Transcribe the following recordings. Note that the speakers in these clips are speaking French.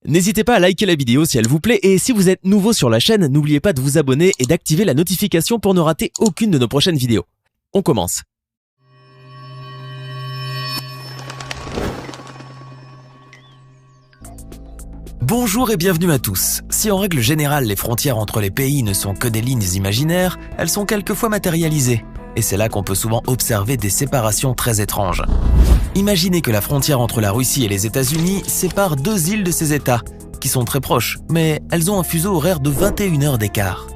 N'hésitez pas à liker la vidéo si elle vous plaît et si vous êtes nouveau sur la chaîne, n'oubliez pas de vous abonner et d'activer la notification pour ne rater aucune de nos prochaines vidéos. On commence. Bonjour et bienvenue à tous. Si en règle générale les frontières entre les pays ne sont que des lignes imaginaires, elles sont quelquefois matérialisées. Et c'est là qu'on peut souvent observer des séparations très étranges. Imaginez que la frontière entre la Russie et les États-Unis sépare deux îles de ces États, qui sont très proches, mais elles ont un fuseau horaire de 21 heures d'écart.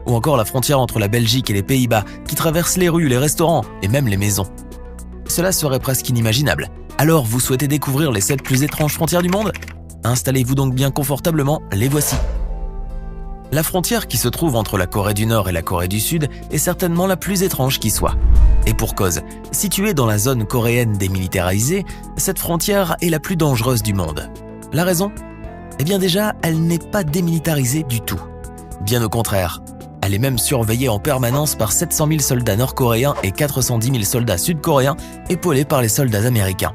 Ou encore la frontière entre la Belgique et les Pays-Bas, qui traverse les rues, les restaurants et même les maisons. Cela serait presque inimaginable. Alors vous souhaitez découvrir les 7 plus étranges frontières du monde ? Installez-vous donc bien confortablement, les voici. La frontière qui se trouve entre la Corée du Nord et la Corée du Sud est certainement la plus étrange qui soit. Et pour cause, située dans la zone coréenne démilitarisée, cette frontière est la plus dangereuse du monde. La raison ? Eh bien déjà, elle n'est pas démilitarisée du tout. Bien au contraire, elle est même surveillée en permanence par 700 000 soldats nord-coréens et 410 000 soldats sud-coréens épaulés par les soldats américains.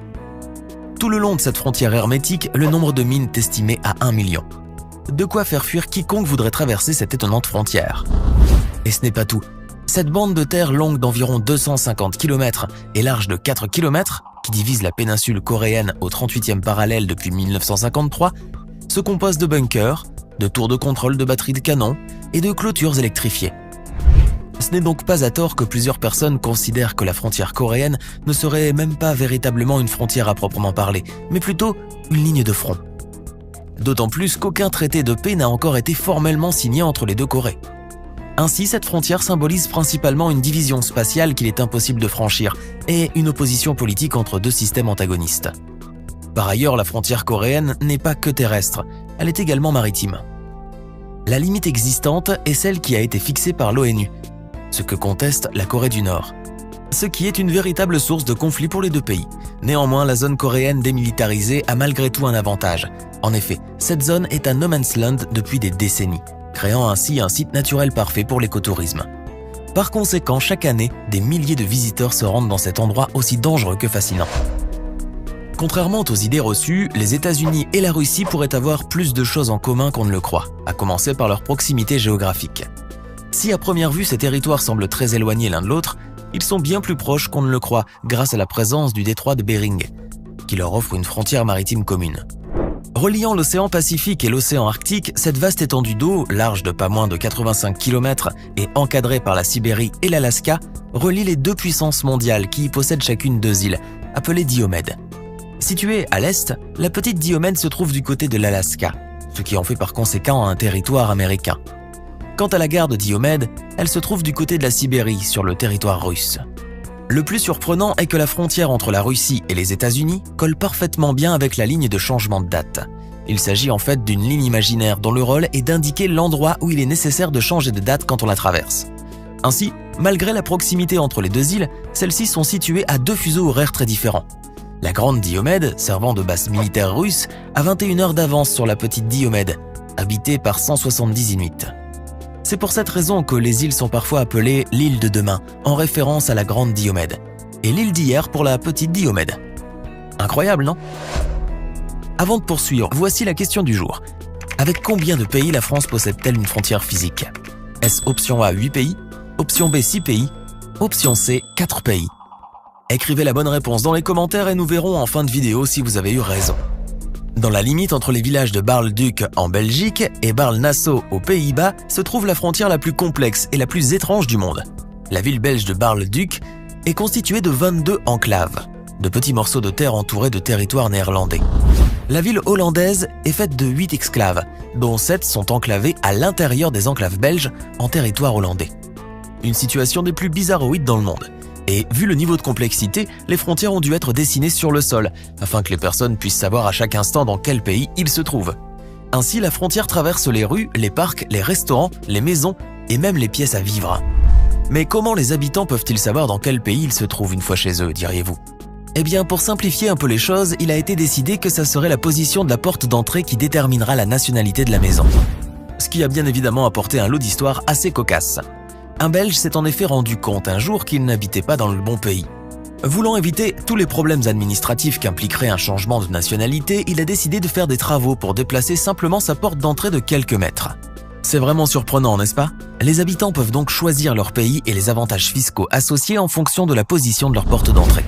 Tout le long de cette frontière hermétique, le nombre de mines est estimé à 1 million. De quoi faire fuir quiconque voudrait traverser cette étonnante frontière. Et ce n'est pas tout. Cette bande de terre longue d'environ 250 km et large de 4 km, qui divise la péninsule coréenne au 38e parallèle depuis 1953, se compose de bunkers, de tours de contrôle de batteries de canon et de clôtures électrifiées. Ce n'est donc pas à tort que plusieurs personnes considèrent que la frontière coréenne ne serait même pas véritablement une frontière à proprement parler, mais plutôt une ligne de front. D'autant plus qu'aucun traité de paix n'a encore été formellement signé entre les deux Corées. Ainsi, cette frontière symbolise principalement une division spatiale qu'il est impossible de franchir et une opposition politique entre deux systèmes antagonistes. Par ailleurs, la frontière coréenne n'est pas que terrestre, elle est également maritime. La limite existante est celle qui a été fixée par l'ONU, ce que conteste la Corée du Nord. Ce qui est une véritable source de conflit pour les deux pays. Néanmoins, la zone coréenne démilitarisée a malgré tout un avantage. En effet, cette zone est un no man's land depuis des décennies, créant ainsi un site naturel parfait pour l'écotourisme. Par conséquent, chaque année, des milliers de visiteurs se rendent dans cet endroit aussi dangereux que fascinant. Contrairement aux idées reçues, les États-Unis et la Russie pourraient avoir plus de choses en commun qu'on ne le croit, à commencer par leur proximité géographique. Si à première vue ces territoires semblent très éloignés l'un de l'autre, ils sont bien plus proches qu'on ne le croit grâce à la présence du détroit de Bering, qui leur offre une frontière maritime commune. Reliant l'océan Pacifique et l'océan Arctique, cette vaste étendue d'eau, large de pas moins de 85 km et encadrée par la Sibérie et l'Alaska, relie les deux puissances mondiales qui y possèdent chacune deux îles, appelées Diomède. Située à l'est, la petite Diomède se trouve du côté de l'Alaska, ce qui en fait par conséquent un territoire américain. Quant à la gare de Diomède, elle se trouve du côté de la Sibérie, sur le territoire russe. Le plus surprenant est que la frontière entre la Russie et les États-Unis colle parfaitement bien avec la ligne de changement de date. Il s'agit en fait d'une ligne imaginaire dont le rôle est d'indiquer l'endroit où il est nécessaire de changer de date quand on la traverse. Ainsi, malgré la proximité entre les deux îles, celles-ci sont situées à deux fuseaux horaires très différents. La grande Diomède, servant de base militaire russe, a 21 heures d'avance sur la petite Diomède, habitée par 170 Inuits. C'est pour cette raison que les îles sont parfois appelées l'île de demain, en référence à la grande Diomède, et l'île d'hier pour la petite Diomède. Incroyable, non ? Avant de poursuivre, voici la question du jour. Avec combien de pays la France possède-t-elle une frontière physique ? Est-ce option A 8 pays, option B 6 pays, option C 4 pays ? Écrivez la bonne réponse dans les commentaires et nous verrons en fin de vidéo si vous avez eu raison. Dans la limite entre les villages de Bar-le-Duc en Belgique et Bar-le-Nassau aux Pays-Bas se trouve la frontière la plus complexe et la plus étrange du monde. La ville belge de Bar-le-Duc est constituée de 22 enclaves, de petits morceaux de terre entourés de territoires néerlandais. La ville hollandaise est faite de 8 exclaves, dont 7 sont enclavées à l'intérieur des enclaves belges en territoire hollandais. Une situation des plus bizarroïdes dans le monde. Et vu le niveau de complexité, les frontières ont dû être dessinées sur le sol, afin que les personnes puissent savoir à chaque instant dans quel pays ils se trouvent. Ainsi, la frontière traverse les rues, les parcs, les restaurants, les maisons et même les pièces à vivre. Mais comment les habitants peuvent-ils savoir dans quel pays ils se trouvent une fois chez eux, diriez-vous ? Eh bien, pour simplifier un peu les choses, il a été décidé que ça serait la position de la porte d'entrée qui déterminera la nationalité de la maison. Ce qui a bien évidemment apporté un lot d'histoires assez cocasse. Un Belge s'est en effet rendu compte un jour qu'il n'habitait pas dans le bon pays. Voulant éviter tous les problèmes administratifs qu'impliquerait un changement de nationalité, il a décidé de faire des travaux pour déplacer simplement sa porte d'entrée de quelques mètres. C'est vraiment surprenant, n'est-ce pas? Les habitants peuvent donc choisir leur pays et les avantages fiscaux associés en fonction de la position de leur porte d'entrée.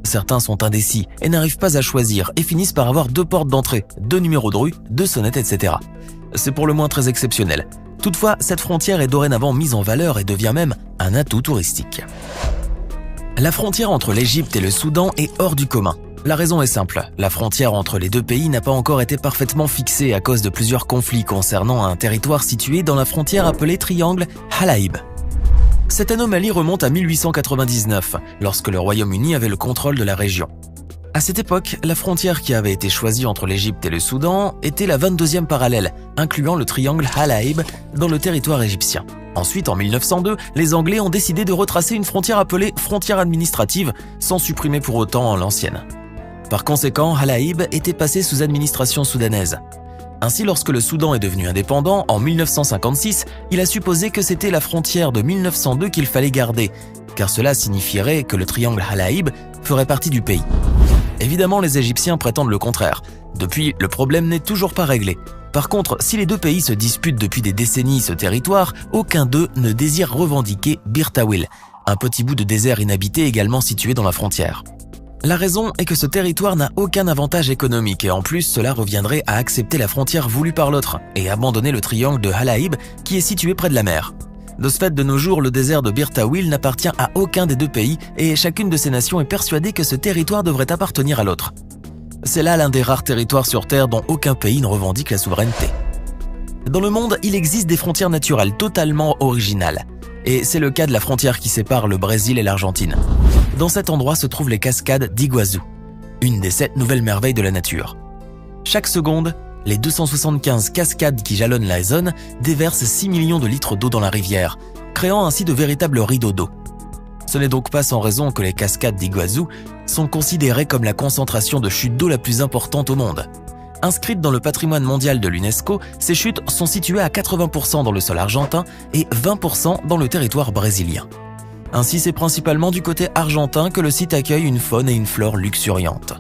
Certains sont indécis et n'arrivent pas à choisir et finissent par avoir 2 portes d'entrée, 2 numéros de rue, 2 sonnettes, etc. C'est pour le moins très exceptionnel. Toutefois, cette frontière est dorénavant mise en valeur et devient même un atout touristique. La frontière entre l'Égypte et le Soudan est hors du commun. La raison est simple, la frontière entre les deux pays n'a pas encore été parfaitement fixée à cause de plusieurs conflits concernant un territoire situé dans la frontière appelée triangle Halaïb. Cette anomalie remonte à 1899, lorsque le Royaume-Uni avait le contrôle de la région. À cette époque, la frontière qui avait été choisie entre l'Égypte et le Soudan était la 22e parallèle, incluant le triangle Halaïb dans le territoire égyptien. Ensuite, en 1902, les Anglais ont décidé de retracer une frontière appelée frontière administrative, sans supprimer pour autant l'ancienne. Par conséquent, Halaïb était passé sous administration soudanaise. Ainsi, lorsque le Soudan est devenu indépendant, en 1956, il a supposé que c'était la frontière de 1902 qu'il fallait garder, car cela signifierait que le triangle Halaïb ferait partie du pays. Évidemment, les Égyptiens prétendent le contraire. Depuis, le problème n'est toujours pas réglé. Par contre, si les deux pays se disputent depuis des décennies ce territoire, aucun d'eux ne désire revendiquer Bir Tawil, un petit bout de désert inhabité également situé dans la frontière. La raison est que ce territoire n'a aucun avantage économique et en plus cela reviendrait à accepter la frontière voulue par l'autre et abandonner le triangle de Halaïb qui est situé près de la mer. De ce fait, de nos jours, le désert de Bir Tawil n'appartient à aucun des deux pays et chacune de ces nations est persuadée que ce territoire devrait appartenir à l'autre. C'est là l'un des rares territoires sur Terre dont aucun pays ne revendique la souveraineté. Dans le monde, il existe des frontières naturelles totalement originales. Et c'est le cas de la frontière qui sépare le Brésil et l'Argentine. Dans cet endroit se trouvent les cascades d'Iguazu, une des 7 nouvelles merveilles de la nature. Chaque seconde, les 275 cascades qui jalonnent la zone déversent 6 millions de litres d'eau dans la rivière, créant ainsi de véritables rideaux d'eau. Ce n'est donc pas sans raison que les cascades d'Iguazu sont considérées comme la concentration de chutes d'eau la plus importante au monde. Inscrites dans le patrimoine mondial de l'UNESCO, ces chutes sont situées à 80% dans le sol argentin et 20% dans le territoire brésilien. Ainsi, c'est principalement du côté argentin que le site accueille une faune et une flore luxuriantes.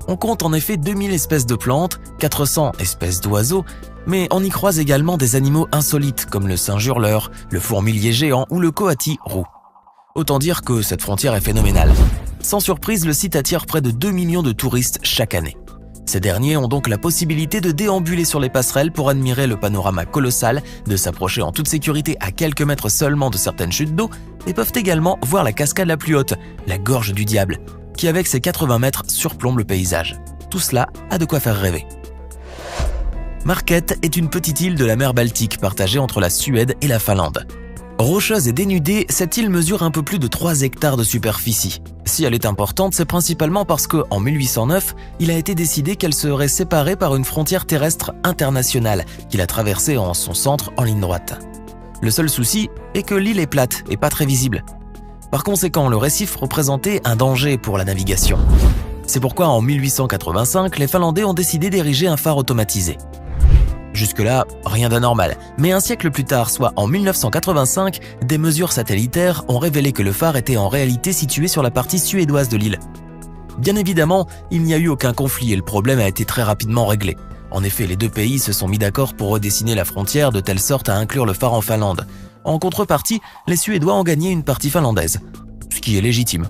On compte en effet 2000 espèces de plantes, 400 espèces d'oiseaux, mais on y croise également des animaux insolites comme le singe hurleur, le fourmilier géant ou le coati roux. Autant dire que cette frontière est phénoménale. Sans surprise, le site attire près de 2 millions de touristes chaque année. Ces derniers ont donc la possibilité de déambuler sur les passerelles pour admirer le panorama colossal, de s'approcher en toute sécurité à quelques mètres seulement de certaines chutes d'eau et peuvent également voir la cascade la plus haute, la Gorge du Diable, qui avec ses 80 mètres surplombe le paysage. Tout cela a de quoi faire rêver. Marquette est une petite île de la mer Baltique partagée entre la Suède et la Finlande. Rocheuse et dénudée, cette île mesure un peu plus de 3 hectares de superficie. Si elle est importante, c'est principalement parce qu'en 1809, il a été décidé qu'elle serait séparée par une frontière terrestre internationale qui la traversait en son centre en ligne droite. Le seul souci est que l'île est plate et pas très visible. Par conséquent, le récif représentait un danger pour la navigation. C'est pourquoi en 1885, les Finlandais ont décidé d'ériger un phare automatisé. Jusque-là, rien d'anormal. Mais un siècle plus tard, soit en 1985, des mesures satellitaires ont révélé que le phare était en réalité situé sur la partie suédoise de l'île. Bien évidemment, il n'y a eu aucun conflit et le problème a été très rapidement réglé. En effet, les deux pays se sont mis d'accord pour redessiner la frontière de telle sorte à inclure le phare en Finlande. En contrepartie, les Suédois ont gagné une partie finlandaise, ce qui est légitime.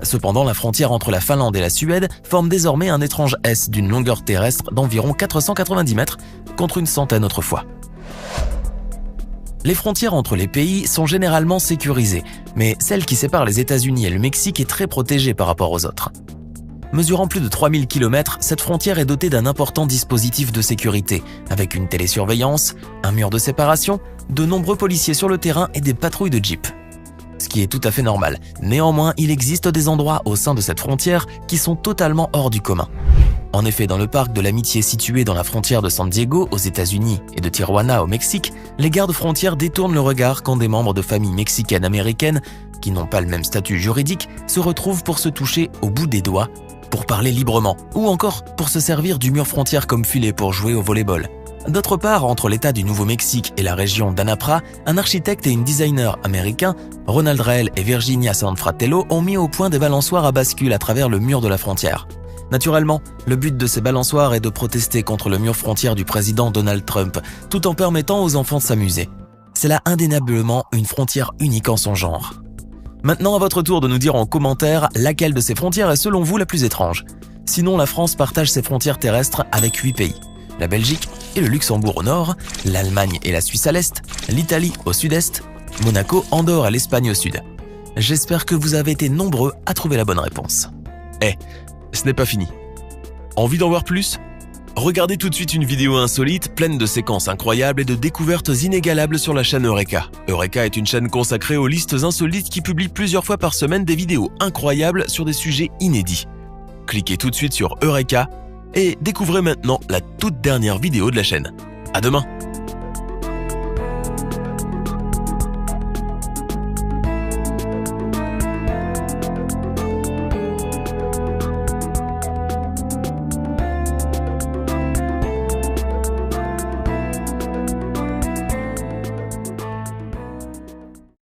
Cependant, la frontière entre la Finlande et la Suède forme désormais un étrange S d'une longueur terrestre d'environ 490 mètres contre une centaine autrefois. Les frontières entre les pays sont généralement sécurisées, mais celle qui sépare les États-Unis et le Mexique est très protégée par rapport aux autres. Mesurant plus de 3000 km, cette frontière est dotée d'un important dispositif de sécurité, avec une télésurveillance, un mur de séparation, de nombreux policiers sur le terrain et des patrouilles de jeep. Ce qui est tout à fait normal. Néanmoins, il existe des endroits au sein de cette frontière qui sont totalement hors du commun. En effet, dans le parc de l'Amitié situé dans la frontière de San Diego aux États-Unis et de Tijuana au Mexique, les gardes frontières détournent le regard quand des membres de familles mexicaines-américaines, qui n'ont pas le même statut juridique, se retrouvent pour se toucher au bout des doigts, pour parler librement, ou encore pour se servir du mur frontière comme filet pour jouer au volley-ball. D'autre part, entre l'État du Nouveau-Mexique et la région d'Anapra, un architecte et une designer américain, Ronald Rehel et Virginia Sanfratello, ont mis au point des balançoires à bascule à travers le mur de la frontière. Naturellement, le but de ces balançoires est de protester contre le mur frontière du président Donald Trump, tout en permettant aux enfants de s'amuser. C'est là indéniablement une frontière unique en son genre. Maintenant, à votre tour de nous dire en commentaire laquelle de ces frontières est selon vous la plus étrange. Sinon, la France partage ses frontières terrestres avec 8 pays. La Belgique et le Luxembourg au nord, l'Allemagne et la Suisse à l'est, l'Italie au sud-est, Monaco, Andorre et l'Espagne au sud. J'espère que vous avez été nombreux à trouver la bonne réponse. Ce n'est pas fini. Envie d'en voir plus? Regardez tout de suite une vidéo insolite, pleine de séquences incroyables et de découvertes inégalables sur la chaîne Eureka. Eureka est une chaîne consacrée aux listes insolites qui publie plusieurs fois par semaine des vidéos incroyables sur des sujets inédits. Cliquez tout de suite sur Eureka et découvrez maintenant la toute dernière vidéo de la chaîne. À demain!